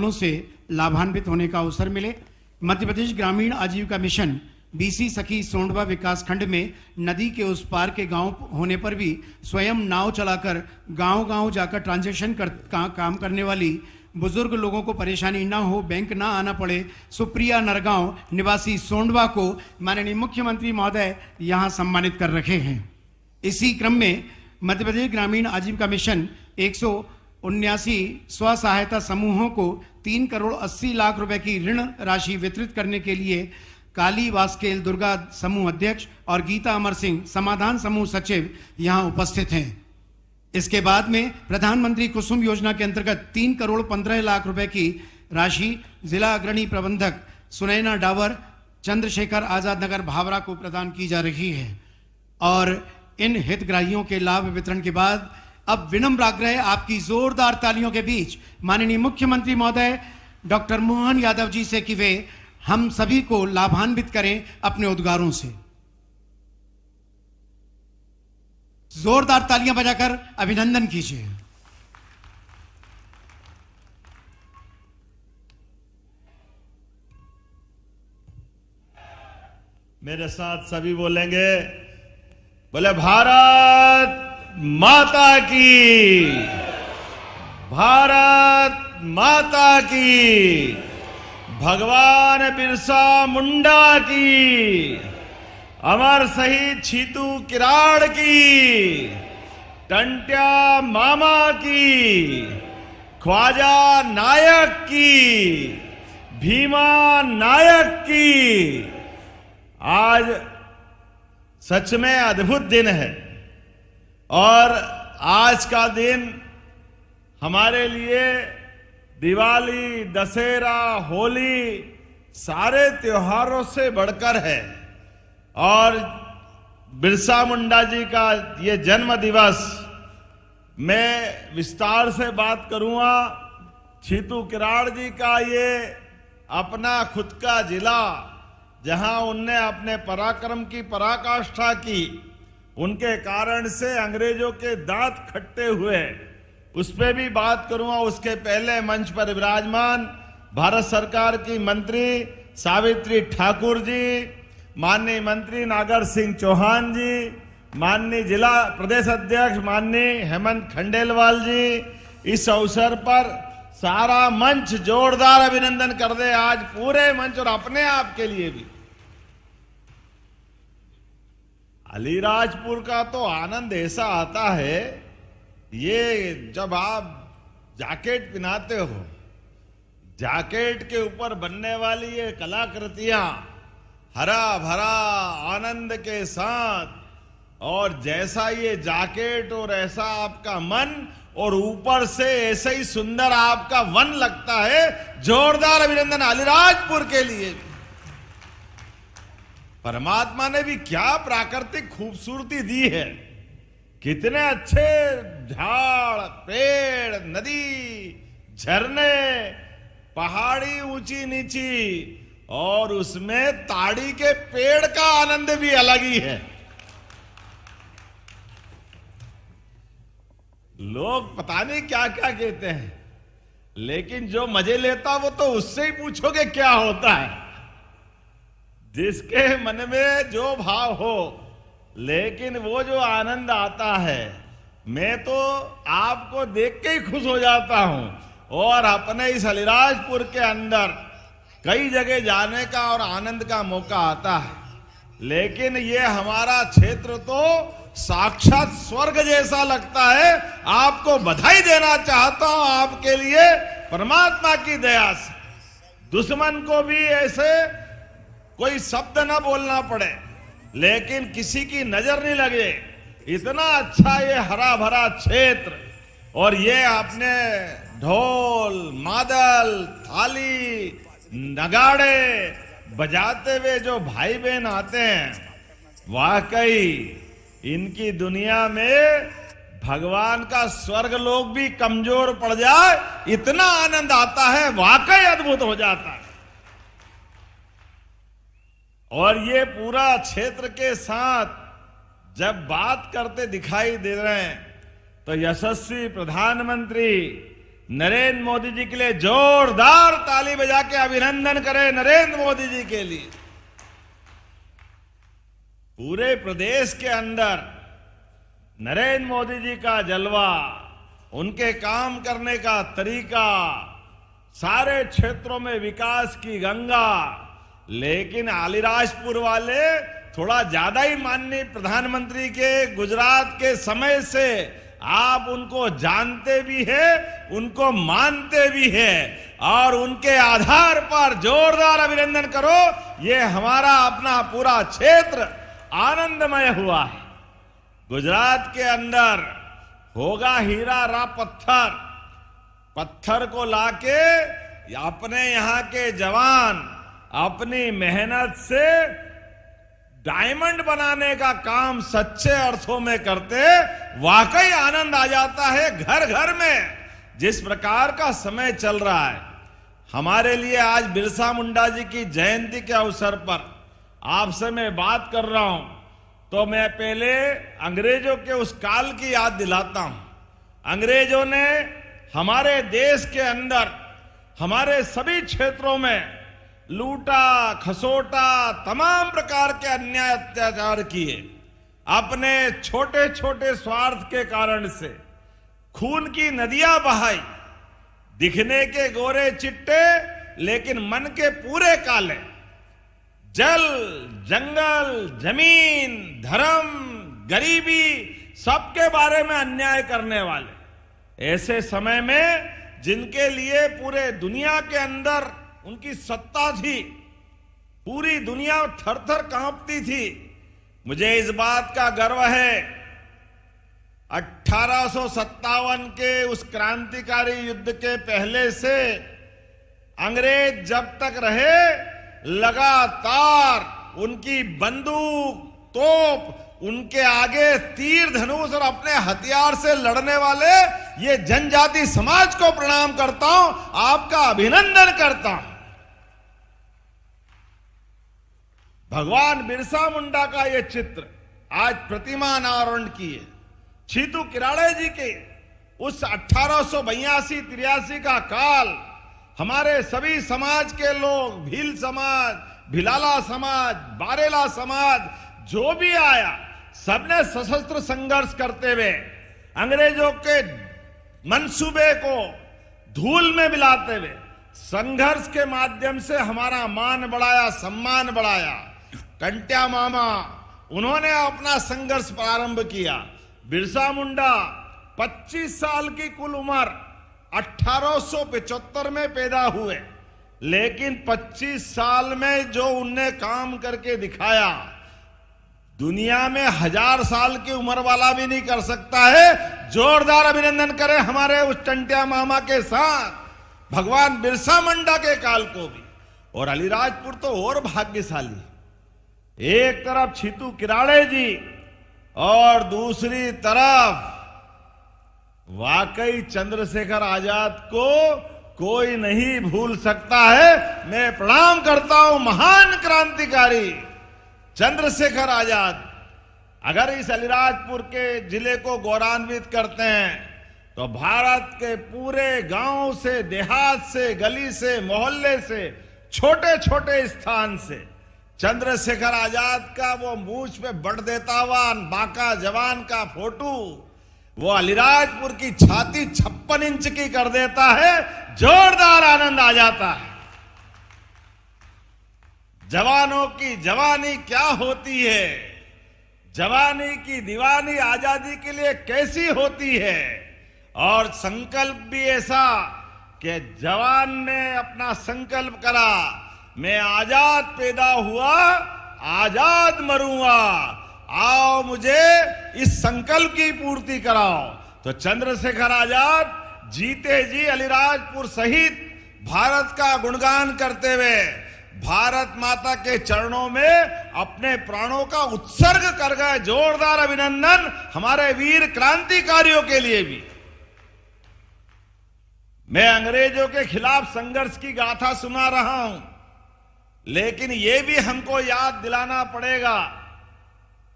योजनाओं से लाभान्वित होने का अवसर मिले। मध्य प्रदेश ग्रामीण आजीविका मिशन बीसी सखी सोंडवा विकास खंड में नदी के उस पार के गांव होने पर भी स्वयं नाव चलाकर गांव-गांव जाकर ट्रांजैक्शन काम करने वाली बुजुर्ग लोगों को परेशानी ना हो, बैंक ना आना पड़े, सुप्रिया नरगांव निवासी सोंडवा को माननीय मुख्यमंत्री महोदय यहां सम्मानित कर रखे हैं। इसी क्रम में मध्य प्रदेश ग्रामीण आजीविका मिशन 179 स्व सहायता समूहों को 3 करोड़ 80 लाख रुपए की ऋण राशि वितरित करने के लिए काली वास्केल दुर्गा समूह अध्यक्ष और गीता अमर सिंह समाधान समूह सचिव यहां उपस्थित हैं। इसके बाद में प्रधानमंत्री कुसुम योजना के अंतर्गत 3 करोड़ 15 लाख रुपए की राशि जिला अग्रणी प्रबंधक सुनैना डावर चंद्रशेखर आजाद नगर भावरा को प्रदान की जा रही है। और इन हितग्राहियों के लाभ वितरण के बाद अब विनम्र आग्रह आपकी जोरदार तालियों के बीच माननीय मुख्यमंत्री महोदय डॉक्टर मोहन यादव जी से कि वे हम सभी को लाभान्वित करें अपने उद्गारों से। जोरदार तालियां बजाकर अभिनंदन कीजिए। मेरे साथ सभी बोलेंगे, बोले भारत माता की, भारत माता की, भगवान बिरसा मुंडा की, अमर शहीद छीतू किराड़ की, टंट्या मामा की, ख्वाजा नायक की, भीमा नायक की। आज सच में अद्भुत दिन है और आज का दिन हमारे लिए दिवाली, दशहरा, होली सारे त्योहारों से बढ़कर है। और बिरसा मुंडा जी का ये जन्म दिवस मैं विस्तार से बात करूंगा। छीतू किराड़ जी का ये अपना खुद का जिला जहां उनने अपने पराक्रम की पराकाष्ठा की, उनके कारण से अंग्रेजों के दांत खट्टे हुए, उस पर भी बात करूंगा। उसके पहले मंच पर विराजमान भारत सरकार की मंत्री सावित्री ठाकुर जी, माननीय मंत्री नागर सिंह चौहान जी, माननीय जिला प्रदेश अध्यक्ष माननीय हेमंत खंडेलवाल जी, इस अवसर पर सारा मंच जोरदार अभिनंदन कर दे आज पूरे मंच और अपने आप के लिए भी। अलीराजपुर का तो आनंद ऐसा आता है, ये जब आप जैकेट पहनाते हो, जैकेट के ऊपर बनने वाली ये कलाकृतियां हरा भरा आनंद के साथ, और जैसा ये जैकेट और ऐसा आपका मन, और ऊपर से ऐसे ही सुंदर आपका वन लगता है। जोरदार अभिनंदन अलीराजपुर के लिए। परमात्मा ने भी क्या प्राकृतिक खूबसूरती दी है, कितने अच्छे झाड़, पेड़, नदी, झरने, पहाड़ी ऊंची नीची, और उसमें ताड़ी के पेड़ का आनंद भी अलग ही है। लोग पता नहीं क्या क्या कहते हैं, लेकिन जो मजे लेता वो तो उससे ही पूछोगे क्या होता है। जिसके मन में जो भाव हो, लेकिन वो जो आनंद आता है, मैं तो आपको देख के ही खुश हो जाता हूं। और अपने इस अलीराजपुर के अंदर कई जगह जाने का और आनंद का मौका आता है, लेकिन ये हमारा क्षेत्र तो साक्षात स्वर्ग जैसा लगता है। आपको बधाई देना चाहता हूं आपके लिए, परमात्मा की दया से दुश्मन को भी ऐसे कोई शब्द ना बोलना पड़े, लेकिन किसी की नजर नहीं लगे। इतना अच्छा ये हरा भरा क्षेत्र, और ये आपने ढोल, मादल, थाली, नगाड़े बजाते हुए जो भाई बहन आते हैं, वाकई इनकी दुनिया में भगवान का स्वर्ग लोक भी कमजोर पड़ जाए, इतना आनंद आता है, वाकई अद्भुत हो जाता है। और ये पूरा क्षेत्र के साथ जब बात करते दिखाई दे रहे हैं, तो यशस्वी प्रधानमंत्री नरेंद्र मोदी जी के लिए जोरदार ताली बजा के अभिनंदन करें नरेंद्र मोदी जी के लिए। पूरे प्रदेश के अंदर नरेंद्र मोदी जी का जलवा, उनके काम करने का तरीका, सारे क्षेत्रों में विकास की गंगा। लेकिन अलीराजपुर वाले थोड़ा ज्यादा ही माननीय प्रधानमंत्री के गुजरात के समय से आप उनको जानते भी हैं, उनको मानते भी हैं और उनके आधार पर जोरदार अभिनंदन करो। ये हमारा अपना पूरा क्षेत्र आनंदमय हुआ है। गुजरात के अंदर होगा हीरा रा पत्थर, पत्थर को लाके अपने यहां के जवान अपनी मेहनत से डायमंड बनाने का काम सच्चे अर्थों में करते, वाकई आनंद आ जाता है घर घर में। जिस प्रकार का समय चल रहा है, हमारे लिए आज बिरसा मुंडा जी की जयंती के अवसर पर आपसे मैं बात कर रहा हूं, तो मैं पहले अंग्रेजों के उस काल की याद दिलाता हूं। अंग्रेजों ने हमारे देश के अंदर हमारे सभी क्षेत्रों में लूटा खसोटा, तमाम प्रकार के अन्याय अत्याचार किए। अपने छोटे छोटे स्वार्थ के कारण से खून की नदियां बहाई। दिखने के गोरे चिट्टे लेकिन मन के पूरे काले। जल, जंगल, जमीन, धर्म, गरीबी, सबके बारे में अन्याय करने वाले। ऐसे समय में जिनके लिए पूरे दुनिया के अंदर उनकी सत्ता थी, पूरी दुनिया थर थर कांपती थी। मुझे इस बात का गर्व है, 1857 के उस क्रांतिकारी युद्ध के पहले से अंग्रेज जब तक रहे, लगातार उनकी बंदूक, तोप, उनके आगे तीर धनुष और अपने हथियार से लड़ने वाले ये जनजाति समाज को प्रणाम करता हूं, आपका अभिनंदन करता हूं। भगवान बिरसा मुंडा का यह चित्र आज प्रतिमा अनावरण की है। छीतू किराड़े जी के उस 1882-83 का काल, हमारे सभी समाज के लोग, भील समाज, भिलाला समाज, बारेला समाज, जो भी आया, सबने सशस्त्र संघर्ष करते हुए अंग्रेजों के मंसूबे को धूल में मिलाते हुए संघर्ष के माध्यम से हमारा मान बढ़ाया, सम्मान बढ़ाया। कंट्या मामा, उन्होंने अपना संघर्ष प्रारंभ किया। बिरसा मुंडा 25 साल की कुल उम्र, 1875 में पैदा हुए, लेकिन 25 साल में जो उनने काम करके दिखाया, दुनिया में 1000 साल की उम्र वाला भी नहीं कर सकता है। जोरदार अभिनंदन करें हमारे उस टंट्या मामा के साथ, भगवान बिरसा मुंडा के काल को भी। और अलीराजपुर तो और भाग्यशाली, एक तरफ छीतू किराड़े जी और दूसरी तरफ वाकई चंद्रशेखर आजाद को कोई नहीं भूल सकता है। मैं प्रणाम करता हूं महान क्रांतिकारी चंद्रशेखर आजाद। अगर इस अलीराजपुर के जिले को गौरवान्वित करते हैं तो भारत के पूरे गांव से, देहात से, गली से, मोहल्ले से, छोटे छोटे स्थान से चंद्रशेखर आजाद का वो मूंछ पे बट देता हुआ बांका जवान का फोटो, वो अलीराजपुर की छाती 56 इंच की कर देता है। जोरदार आनंद आ जाता है। जवानों की जवानी क्या होती है, जवानी की दीवानी आजादी के लिए कैसी होती है। और संकल्प भी ऐसा कि जवान ने अपना संकल्प करा, मैं आजाद पैदा हुआ, आजाद मरूंगा, आओ मुझे इस संकल्प की पूर्ति कराओ। तो चंद्रशेखर आजाद जीते जी अलीराजपुर सहित भारत का गुणगान करते हुए भारत माता के चरणों में अपने प्राणों का उत्सर्ग कर गए। जोरदार अभिनंदन हमारे वीर क्रांतिकारियों के लिए भी। मैं अंग्रेजों के खिलाफ संघर्ष की गाथा सुना रहा हूं, लेकिन यह भी हमको याद दिलाना पड़ेगा,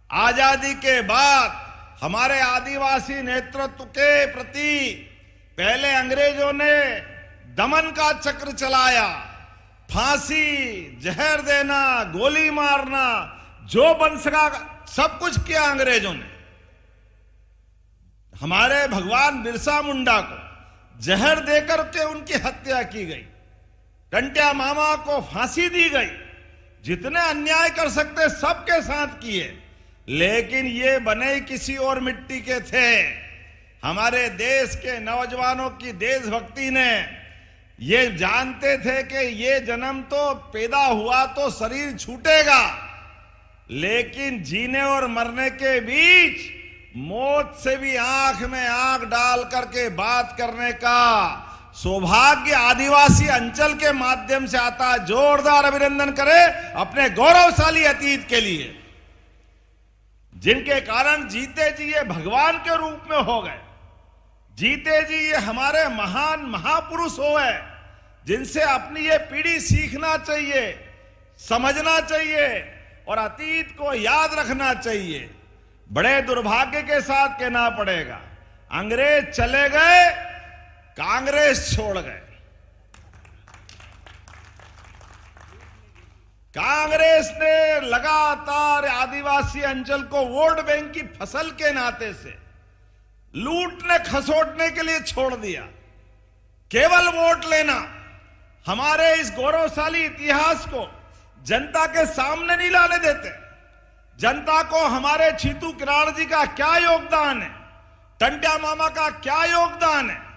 आजादी के बाद हमारे आदिवासी नेतृत्व के प्रति पहले अंग्रेजों ने दमन का चक्र चलाया, फांसी, जहर देना, गोली मारना, जो बन सका सब कुछ किया अंग्रेजों ने। हमारे भगवान बिरसा मुंडा को जहर देकर के उनकी हत्या की गई, टंट्या मामा को फांसी दी गई, जितने अन्याय कर सकते सबके साथ किए, लेकिन ये बने किसी और मिट्टी के थे। हमारे देश के नौजवानों की देशभक्ति ने ये जानते थे कि ये जन्म तो पैदा हुआ तो शरीर छूटेगा, लेकिन जीने और मरने के बीच मौत से भी आंख में आंख डाल करके बात करने का सौभाग्य आदिवासी अंचल के माध्यम से आता है। जोरदार अभिनंदन करें अपने गौरवशाली अतीत के लिए, जिनके कारण जीते जी ये भगवान के रूप में हो गए, जीते जी ये हमारे महान महापुरुष हो गए, जिनसे अपनी ये पीढ़ी सीखना चाहिए, समझना चाहिए और अतीत को याद रखना चाहिए। बड़े दुर्भाग्य के साथ कहना पड़ेगा, अंग्रेज चले गए, कांग्रेस छोड़ गए। कांग्रेस ने लगातार आदिवासी अंचल को वोट बैंक की फसल के नाते से लूटने खसोटने के लिए छोड़ दिया। केवल वोट लेना, हमारे इस गौरवशाली इतिहास को जनता के सामने नहीं लाने देते। जनता को हमारे छीतू किराड़ जी का क्या योगदान है, टंट्या मामा का क्या योगदान है,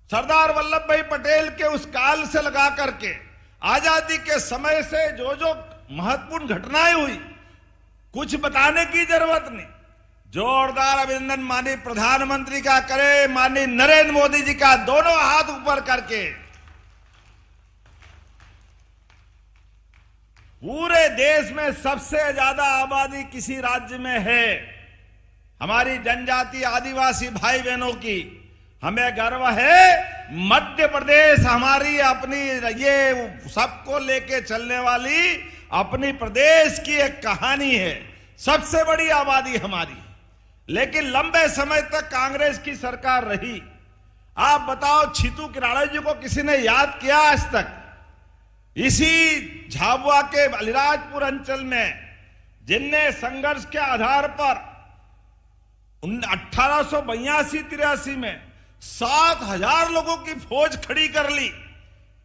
सरदार वल्लभ भाई पटेल के उस काल से लगा करके आजादी के समय से जो जो महत्वपूर्ण घटनाएं हुई, कुछ बताने की जरूरत नहीं। जोरदार अभिनंदन माननीय प्रधानमंत्री का करे, माननीय नरेंद्र मोदी जी का, दोनों हाथ ऊपर करके। पूरे देश में सबसे ज्यादा आबादी किसी राज्य में है हमारी जनजाति आदिवासी भाई बहनों की, हमें गर्व है। मध्य प्रदेश हमारी अपनी ये सबको लेके चलने वाली अपनी प्रदेश की एक कहानी है, सबसे बड़ी आबादी हमारी। लेकिन लंबे समय तक कांग्रेस की सरकार रही। आप बताओ, छीतू किराड़ा जी को किसी ने याद किया आज तक? इसी झाबुआ के अलीराजपुर अंचल में जिनने संघर्ष के आधार पर 1882-83 में 7,000 लोगों की फौज खड़ी कर ली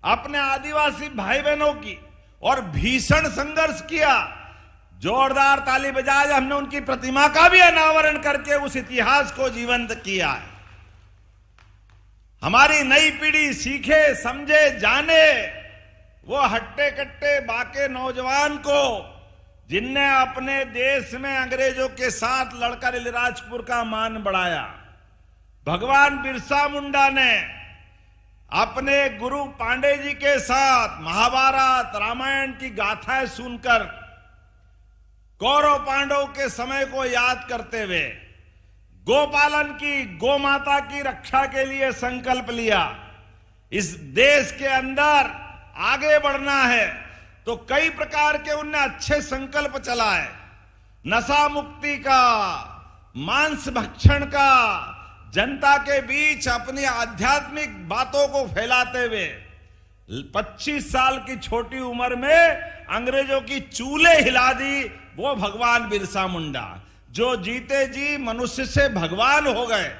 अपने आदिवासी भाई बहनों की और भीषण संघर्ष किया। जोरदार ताली बजाए, हमने उनकी प्रतिमा का भी अनावरण करके उस इतिहास को जीवंत किया है। हमारी नई पीढ़ी सीखे, समझे, जाने वो हट्टे कट्टे बाके नौजवान को जिनने अपने देश में अंग्रेजों के साथ लड़कर अलीराजपुर का मान बढ़ाया। भगवान बिरसा मुंडा ने अपने गुरु पांडे जी के साथ महाभारत रामायण की गाथाएं सुनकर कौरव पांडव के समय को याद करते हुए गोपालन की, गौ माता की रक्षा के लिए संकल्प लिया। इस देश के अंदर आगे बढ़ना है तो कई प्रकार के उनने अच्छे संकल्प चलाए, नशा मुक्ति का, मांस भक्षण का, जनता के बीच अपनी आध्यात्मिक बातों को फैलाते हुए 25 साल की छोटी उम्र में अंग्रेजों की चूल्हे हिला दी वो भगवान बिरसा मुंडा, जो जीते जी मनुष्य से भगवान हो गए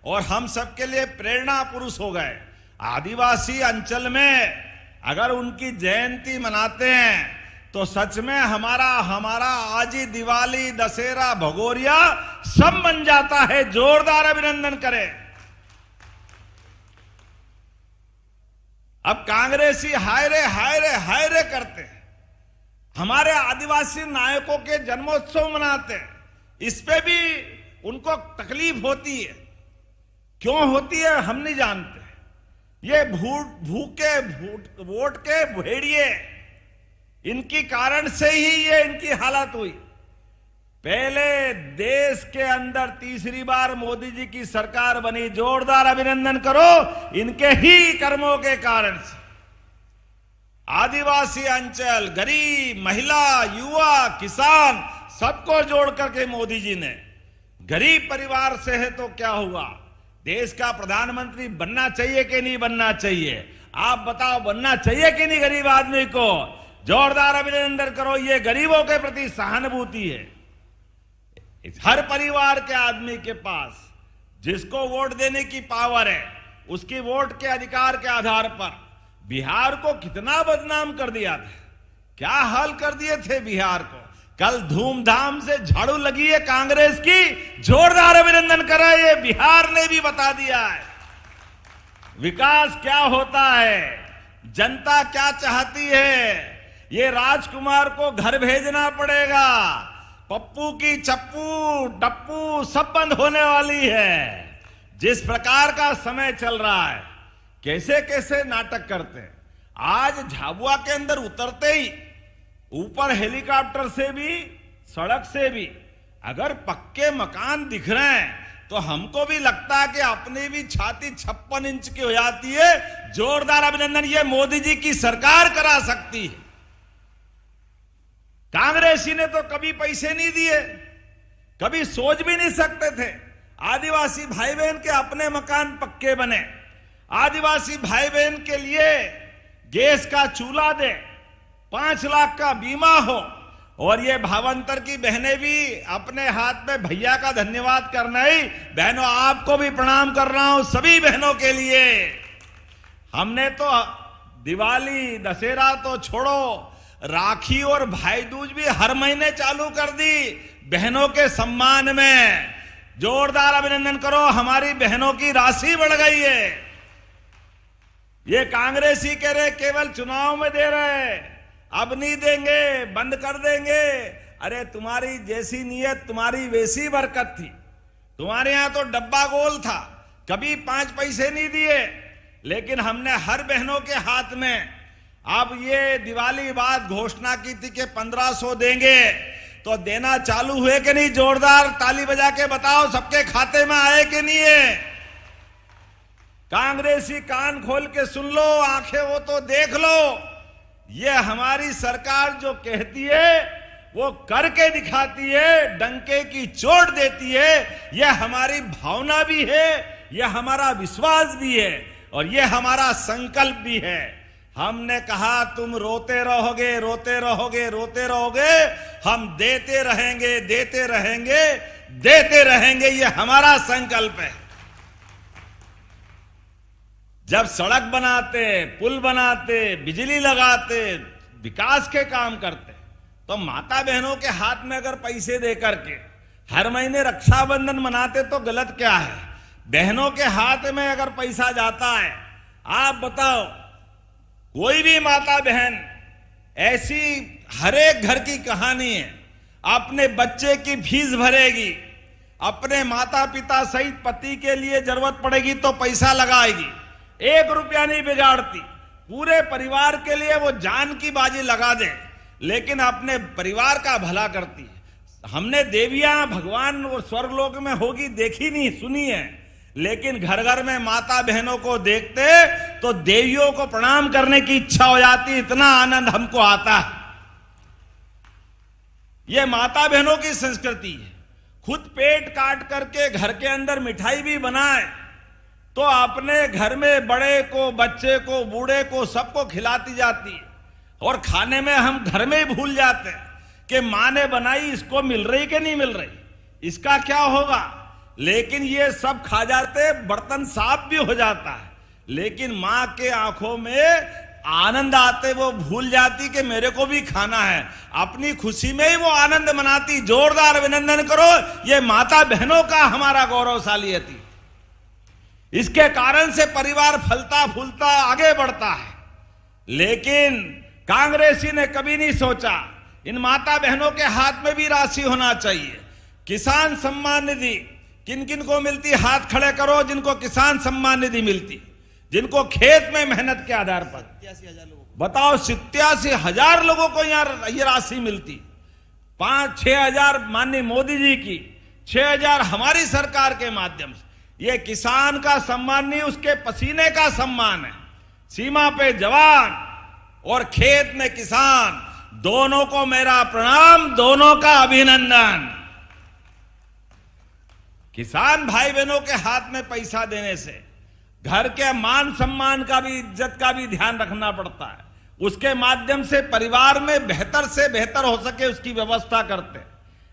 और हम सबके लिए प्रेरणा पुरुष हो गए। आदिवासी अंचल में अगर उनकी जयंती मनाते हैं तो सच में हमारा आज ही दिवाली, दशहरा, भगोरिया सब बन जाता है। जोरदार अभिनंदन करें। अब कांग्रेसी हाय रे करते हैं, हमारे आदिवासी नायकों के जन्मोत्सव मनाते हैं, इस पे भी उनको तकलीफ होती है। क्यों होती है हम नहीं जानते। ये भूखे वोट के भेड़िए, इनकी कारण से ही ये इनकी हालत हुई। पहले देश के अंदर तीसरी बार मोदी जी की सरकार बनी, जोरदार अभिनंदन करो इनके ही कर्मों के कारण से। आदिवासी अंचल, गरीब, महिला, युवा, किसान सबको जोड़ करके मोदी जी ने, गरीब परिवार से है तो क्या हुआ, देश का प्रधानमंत्री बनना चाहिए कि नहीं बनना चाहिए? आप बताओ, बनना चाहिए कि नहीं? गरीब आदमी को जोरदार अभिनंदन करो। ये गरीबों के प्रति सहानुभूति है। हर परिवार के आदमी के पास जिसको वोट देने की पावर है, उसकी वोट के अधिकार के आधार पर बिहार को कितना बदनाम कर दिया था, क्या हाल कर दिए थे बिहार को। कल धूमधाम से झाड़ू लगी है कांग्रेस की, जोरदार अभिनंदन करें। ये बिहार ने भी बता दिया है विकास क्या होता है, जनता क्या चाहती है। ये राजकुमार को घर भेजना पड़ेगा। पप्पू की चप्पू टप्पू सब बंद होने वाली है। जिस प्रकार का समय चल रहा है, कैसे कैसे नाटक करते हैं। आज झाबुआ के अंदर उतरते ही ऊपर हेलीकॉप्टर से भी सड़क से भी अगर पक्के मकान दिख रहे हैं तो हमको भी लगता है कि अपनी भी छाती 56 इंच की हो जाती है। जोरदार अभिनंदन, ये मोदी जी की सरकार करा सकती है। कांग्रेसी ने तो कभी पैसे नहीं दिए, कभी सोच भी नहीं सकते थे। आदिवासी भाई बहन के अपने मकान पक्के बने, आदिवासी भाई बहन के लिए गैस का चूल्हा दे, 5 लाख का बीमा हो। और ये भावांतर की बहनें भी अपने हाथ में भैया का धन्यवाद करना ही। बहनों, आपको भी प्रणाम कर रहा हूं, सभी बहनों के लिए। हमने तो दिवाली दशहरा तो छोड़ो, राखी और भाई दूज भी हर महीने चालू कर दी बहनों के सम्मान में। जोरदार अभिनंदन करो, हमारी बहनों की राशि बढ़ गई है। ये कांग्रेसी कह रहे केवल चुनाव में दे रहे, अब नहीं देंगे, बंद कर देंगे। अरे तुम्हारी जैसी नीयत तुम्हारी वैसी बरकत थी। तुम्हारे यहां तो डब्बा गोल था, कभी 5 पैसे नहीं दिए, लेकिन हमने हर बहनों के हाथ में अब ये दिवाली बाद घोषणा की थी कि 1500 देंगे, तो देना चालू हुए कि नहीं? जोरदार ताली बजा के बताओ, सबके खाते में आए कि नहीं है? कांग्रेसी कान खोल के सुन लो, आंखें वो तो देख लो। ये हमारी सरकार जो कहती है वो करके दिखाती है, डंके की चोट देती है। ये हमारी भावना भी है, ये हमारा विश्वास भी है और ये हमारा संकल्प भी है। हमने कहा तुम रोते रहोगे, रोते रहोगे, रोते रहोगे, हम देते रहेंगे, देते रहेंगे, देते रहेंगे। ये हमारा संकल्प है। जब सड़क बनाते, पुल बनाते, बिजली लगाते, विकास के काम करते, तो माता बहनों के हाथ में अगर पैसे दे करके हर महीने रक्षाबंधन मनाते तो गलत क्या है? बहनों के हाथ में अगर पैसा जाता है, आप बताओ, कोई भी माता बहन ऐसी हर एक घर की कहानी है, अपने बच्चे की फीस भरेगी, अपने माता पिता सहित पति के लिए जरूरत पड़ेगी तो पैसा लगाएगी, 1 रुपया नहीं बिगाड़ती, पूरे परिवार के लिए वो जान की बाजी लगा दे, लेकिन अपने परिवार का भला करती है। हमने देवियां भगवान और स्वर्गलोक में होगी देखी नहीं, सुनी है, लेकिन घर घर में माता बहनों को देखते तो देवियों को प्रणाम करने की इच्छा हो जाती, इतना आनंद हमको आता है। यह माता बहनों की संस्कृति है। खुद पेट काट करके घर के अंदर मिठाई भी बनाए तो अपने घर में बड़े को, बच्चे को, बूढ़े को, सबको खिलाती जाती है। और खाने में हम घर में ही भूल जाते हैं कि मां ने बनाई, इसको मिल रही कि नहीं मिल रही, इसका क्या होगा। लेकिन ये सब खा जाते, बर्तन साफ भी हो जाता है, लेकिन मां के आंखों में आनंद आते, वो भूल जाती कि मेरे को भी खाना है। अपनी खुशी में ही वो आनंद मनाती। जोरदार अभिनंदन करो, ये माता बहनों का हमारा गौरवशाली है। इसके कारण से परिवार फलता फूलता आगे बढ़ता है। लेकिन कांग्रेसी ने कभी नहीं सोचा इन माता बहनों के हाथ में भी राशि होना चाहिए। किसान सम्मान निधि किन किन को मिलती, हाथ खड़े करो जिनको किसान सम्मान निधि मिलती, जिनको खेत में मेहनत के आधार पर। बताओ, 87,000 लोगों को यहां ये राशि मिलती। 5-6 हजार माननीय मोदी जी की, 6,000 हमारी सरकार के माध्यम से। ये किसान का सम्मान नहीं, उसके पसीने का सम्मान है। सीमा पे जवान और खेत में किसान, दोनों को मेरा प्रणाम, दोनों का अभिनंदन। किसान भाई बहनों के हाथ में पैसा देने से घर के मान सम्मान का भी, इज्जत का भी ध्यान रखना पड़ता है। उसके माध्यम से परिवार में बेहतर से बेहतर हो सके उसकी व्यवस्था करते।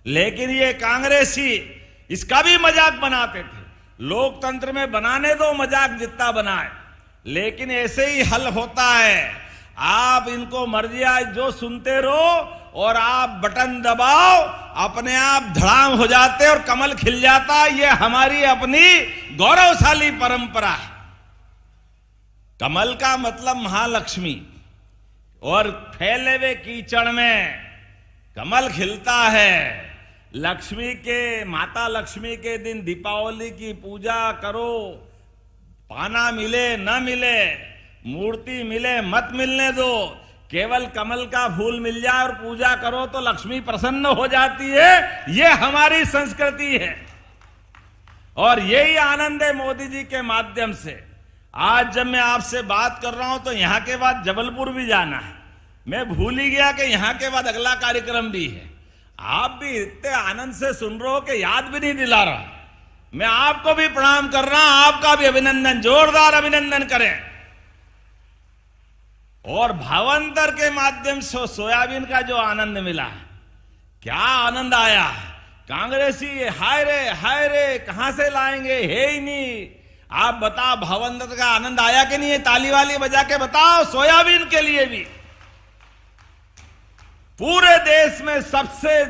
लेकिन ये कांग्रेसी इसका भी मजाक बनाते थे। लोकतंत्र में बनाने दो मजाक जितना बनाए, लेकिन ऐसे ही हल होता है। आप इनको मर्जी आज जो सुनते रहो और आप बटन दबाओ, अपने आप धड़ाम हो जाते और कमल खिल जाता। ये हमारी अपनी गौरवशाली परंपरा है। कमल का मतलब महालक्ष्मी, और फैले हुए कीचड़ में कमल खिलता है। लक्ष्मी के, माता लक्ष्मी के दिन दीपावली की पूजा करो, पाना मिले न मिले, मूर्ति मिले मत मिलने दो, केवल कमल का फूल मिल जाए और पूजा करो तो लक्ष्मी प्रसन्न हो जाती है। ये हमारी संस्कृति है और यही आनंद है मोदी जी के माध्यम से। आज जब मैं आपसे बात कर रहा हूं तो यहां के बाद जबलपुर भी जाना है। मैं भूल ही गया कि यहां के बाद अगला कार्यक्रम भी है। आप भी इतने आनंद से सुन रहे हो कि याद भी नहीं दिला रहा। मैं आपको भी प्रणाम कर रहा हूं, आपका भी अभिनंदन, जोरदार अभिनंदन करें। और भावांतर के माध्यम से सोयाबीन का जो आनंद मिला है, क्या आनंद आया। कांग्रेसी हाय रे कहां से लाएंगे, है ही नहीं। आप बताओ भावांतर का आनंद आया कि नहीं है? ताली वाली बजा के बताओ। सोयाबीन के लिए भी पूरे देश में सबसे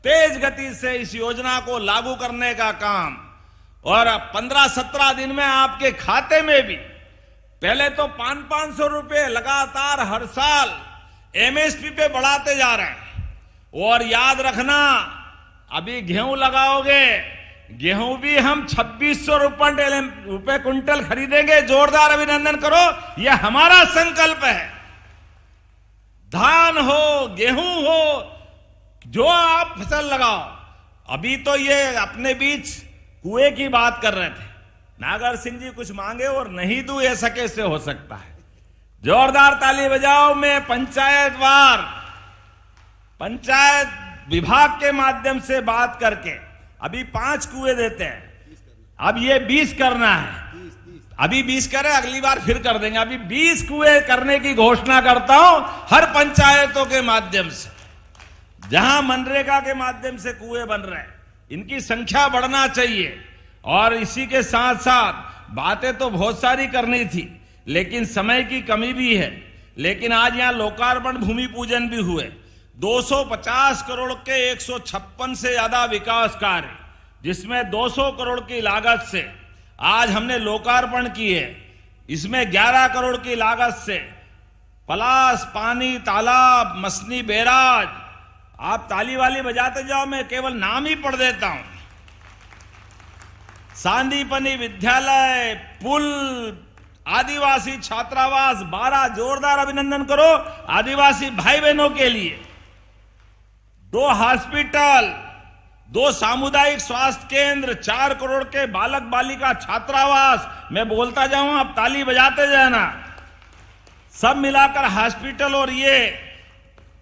तेज गति से इस योजना को लागू करने का काम, और 15-17 दिन में आपके खाते में भी, पहले तो 500-500 रुपए लगातार हर साल एमएसपी पे बढ़ाते जा रहे हैं। और याद रखना, अभी गेहूं लगाओगे, गेहूं भी हम 2600 रुपए क्विंटल खरीदेंगे। जोरदार अभिनंदन करो, यह हमारा संकल्प है। धान हो, गेहूं हो, जो आप फसल लगाओ। अभी तो ये अपने बीच कुएं की बात कर रहे थे, नागर सिंह जी कुछ मांगे और नहीं दूं, ऐसा कैसे हो सकता है? जोरदार ताली बजाओ। मैं पंचायत विभाग के माध्यम से बात करके अभी 5 कुएं देते हैं। अब ये 20 करना है। अभी 20 करें, अगली बार फिर कर देंगे। अभी 20 कुएं करने की घोषणा करता हूं हर पंचायतों के माध्यम से, जहां मनरेगा के माध्यम से कुएं बन रहे हैं। इनकी संख्या बढ़ना चाहिए। और इसी के साथ साथ बातें तो बहुत सारी करनी थी, लेकिन समय की कमी भी है। लेकिन आज यहां लोकार्पण भूमि पूजन भी हुए। 250 करोड़ के 156 से ज्यादा विकास कार्य, जिसमें 200 करोड़ की लागत से आज हमने लोकार्पण किए। इसमें 11 करोड़ की लागत से पलास, पानी, तालाब, मसनी बैराज, आप ताली वाली बजाते जाओ, मैं केवल नाम ही पढ़ देता हूं। सांदीपनी विद्यालय, पुल, आदिवासी छात्रावास 12, जोरदार अभिनंदन करो आदिवासी भाई बहनों के लिए। 2 हॉस्पिटल, 2 सामुदायिक स्वास्थ्य केंद्र, 4 करोड़ के बालक बालिका छात्रावास। मैं बोलता जाऊं, आप ताली बजाते जाना। सब मिलाकर हॉस्पिटल, और ये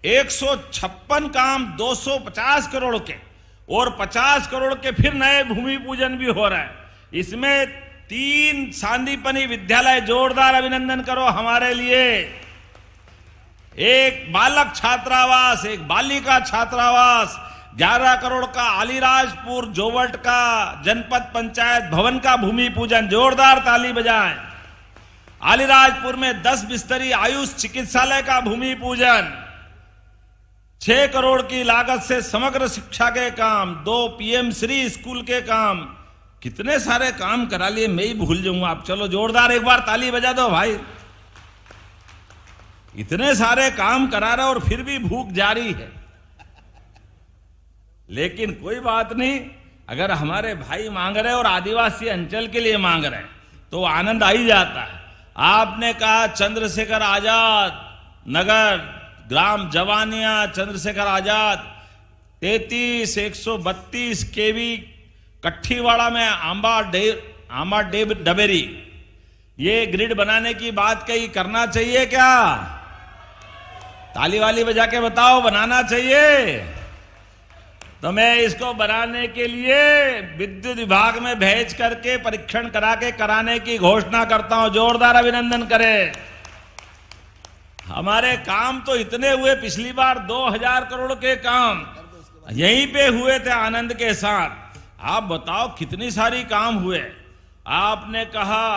156 काम 250 करोड़ के, और 50 करोड़ के फिर नए भूमि पूजन भी हो रहा है। इसमें 3 सांदीपनी विद्यालय, जोरदार अभिनंदन करो हमारे लिए। 1 बालक छात्रावास, 1 बालिका छात्रावास, 11 करोड़ का अलीराजपुर जोवट का जनपद पंचायत भवन का भूमि पूजन। जोरदार ताली बजाएं। अलीराजपुर में 10 बिस्तरी आयुष चिकित्सालय का भूमि पूजन। 6 करोड़ की लागत से समग्र शिक्षा के काम, 2 पीएम श्री स्कूल के काम। कितने सारे काम करा लिए, मैं ही भूल जाऊंगा। आप चलो जोरदार एक बार ताली बजा दो भाई। इतने सारे काम करा रहे और फिर भी भूख जारी है। लेकिन कोई बात नहीं, अगर हमारे भाई मांग रहे और आदिवासी अंचल के लिए मांग रहे तो आनंद आ ही जाता है। आपने कहा चंद्रशेखर आजाद नगर, ग्राम जवानिया, चंद्रशेखर आजाद 33 132 केवी कट्ठीवाड़ा में आंबा डबेरी, ये ग्रिड बनाने की बात कही, करना चाहिए क्या? ताली वाली बजा के बताओ, बनाना चाहिए। तो मैं इसको बनाने के लिए विद्युत विभाग में भेज करके परीक्षण करा के कराने की घोषणा करता हूं। जोरदार अभिनंदन करें। हमारे काम तो इतने हुए, पिछली बार 2000 करोड़ के काम यहीं पे हुए थे आनंद के साथ। आप बताओ कितनी सारी काम हुए। आपने कहा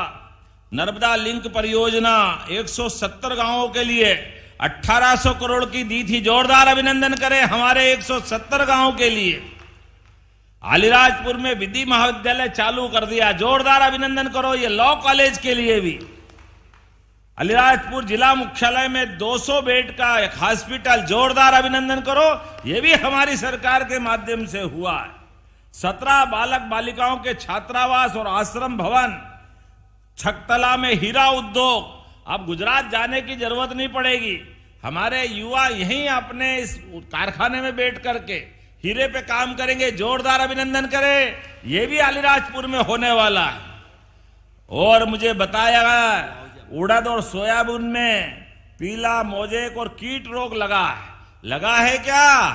नर्मदा लिंक परियोजना 170 गांवों के लिए 1800 करोड़ की दी थी। जोरदार अभिनंदन करें हमारे 170 गांवों के लिए। अलीराजपुर में विधि महाविद्यालय चालू कर दिया। जोरदार अभिनंदन करो। ये लॉ कॉलेज के लिए भी। अलीराजपुर जिला मुख्यालय में 200 बेड का एक हॉस्पिटल। जोरदार अभिनंदन करो। ये भी हमारी सरकार के माध्यम से हुआ है। 17 बालक बालिकाओं के छात्रावास और आश्रम भवन। छकतला में हीरा उद्योग। अब गुजरात जाने की जरूरत नहीं पड़ेगी। हमारे युवा यहीं अपने इस कारखाने में बैठ करके हीरे पे काम करेंगे। जोरदार अभिनंदन करें। यह भी अलीराजपुर में होने वाला है। और मुझे बताया गया उड़द और सोयाबीन में पीला मोजेक और कीट रोग लगा है क्या?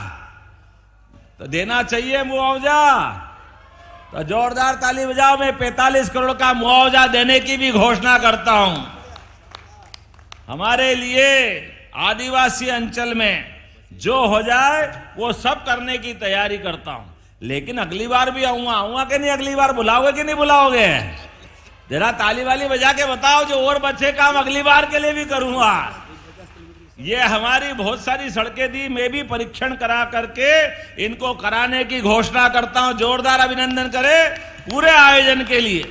तो देना चाहिए मुआवजा। तो जोरदार ताली बजाओ। मैं 45 करोड़ का मुआवजा देने की भी घोषणा करता हूं। हमारे लिए आदिवासी अंचल में जो हो जाए वो सब करने की तैयारी करता हूं। लेकिन अगली बार भी आऊंगा कि नहीं? अगली बार बुलाओगे कि नहीं बुलाओगे? जरा ताली वाली बजा के बताओ। जो और बच्चे काम अगली बार के लिए भी करूंगा। ये हमारी बहुत सारी सड़कें दी, मैं भी परीक्षण करा करके इनको कराने की घोषणा करता हूं। जोरदार अभिनंदन करें पूरे आयोजन के लिए।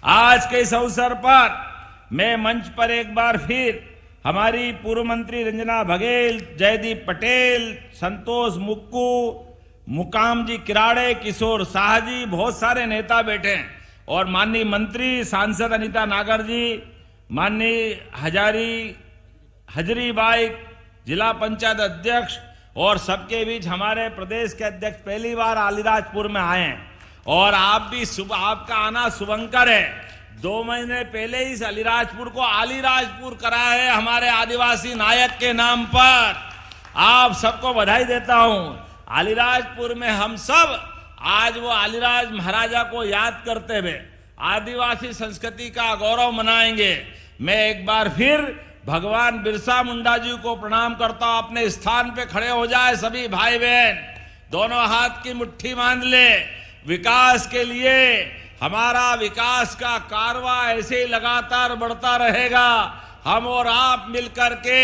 आज के इस अवसर पर मैं मंच पर एक बार फिर हमारी पूर्व मंत्री रंजना बघेल, जयदीप पटेल, संतोष मुक्कू, मुकाम जी किराड़े, किशोर शाह जी, बहुत सारे नेता बैठे हैं। और माननीय मंत्री सांसद अनीता नागर जी, माननीय हजरी बाई, जिला पंचायत अध्यक्ष और सबके बीच हमारे प्रदेश के अध्यक्ष पहली बार अलीराजपुर में आए हैं। और आप भी आपका आना शुभंकर है। 2 महीने पहले ही अलीराजपुर को अलीराजपुर करा है हमारे आदिवासी नायक के नाम पर। आप सबको बधाई देता हूं। अलीराजपुर में हम सब आज वो अलीराज महाराजा को याद करते हुए आदिवासी संस्कृति का गौरव मनाएंगे। मैं एक बार फिर भगवान बिरसा मुंडा जी को प्रणाम करता हूं। अपने स्थान पे खड़े हो जाए सभी भाई बहन, दोनों हाथ की मुट्ठी बांध ले। विकास के लिए हमारा विकास का कारवा ऐसे ही लगातार बढ़ता रहेगा। हम और आप मिलकर के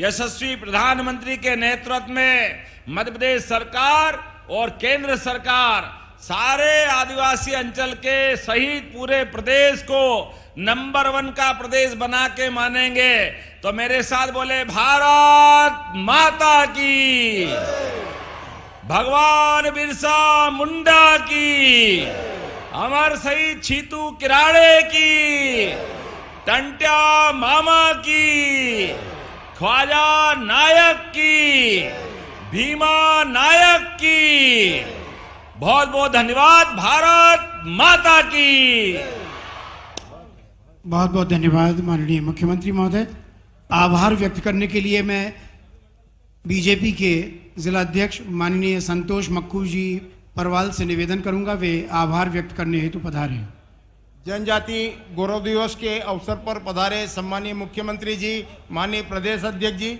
यशस्वी प्रधानमंत्री के नेतृत्व में मध्य प्रदेश सरकार और केंद्र सरकार सारे आदिवासी अंचल के सहित पूरे प्रदेश को नंबर 1 का प्रदेश बना के मानेंगे। तो मेरे साथ बोले भारत माता की, भगवान बिरसा मुंडा की, अमर शहीद छीतू किराड़े की, टंट्या मामा की, ख्वाजा नायक की, भीमा नायक की। बहुत बहुत धन्यवाद। भारत माता की। बहुत बहुत धन्यवाद माननीय मुख्यमंत्री महोदय। आभार व्यक्त करने के लिए मैं बीजेपी के जिला अध्यक्ष माननीय संतोष मक्कू जी परवाल से निवेदन करूंगा, वे आभार व्यक्त करने हेतु पधारे। जनजाति गौरव दिवस के अवसर पर पधारे सम्मानीय मुख्यमंत्री जी, माननीय प्रदेश अध्यक्ष जी,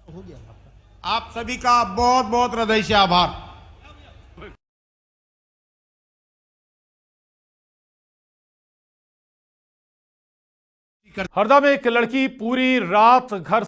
हो गया आप सभी का बहुत बहुत हृदय से आभार। हरदा में एक लड़की पूरी रात घर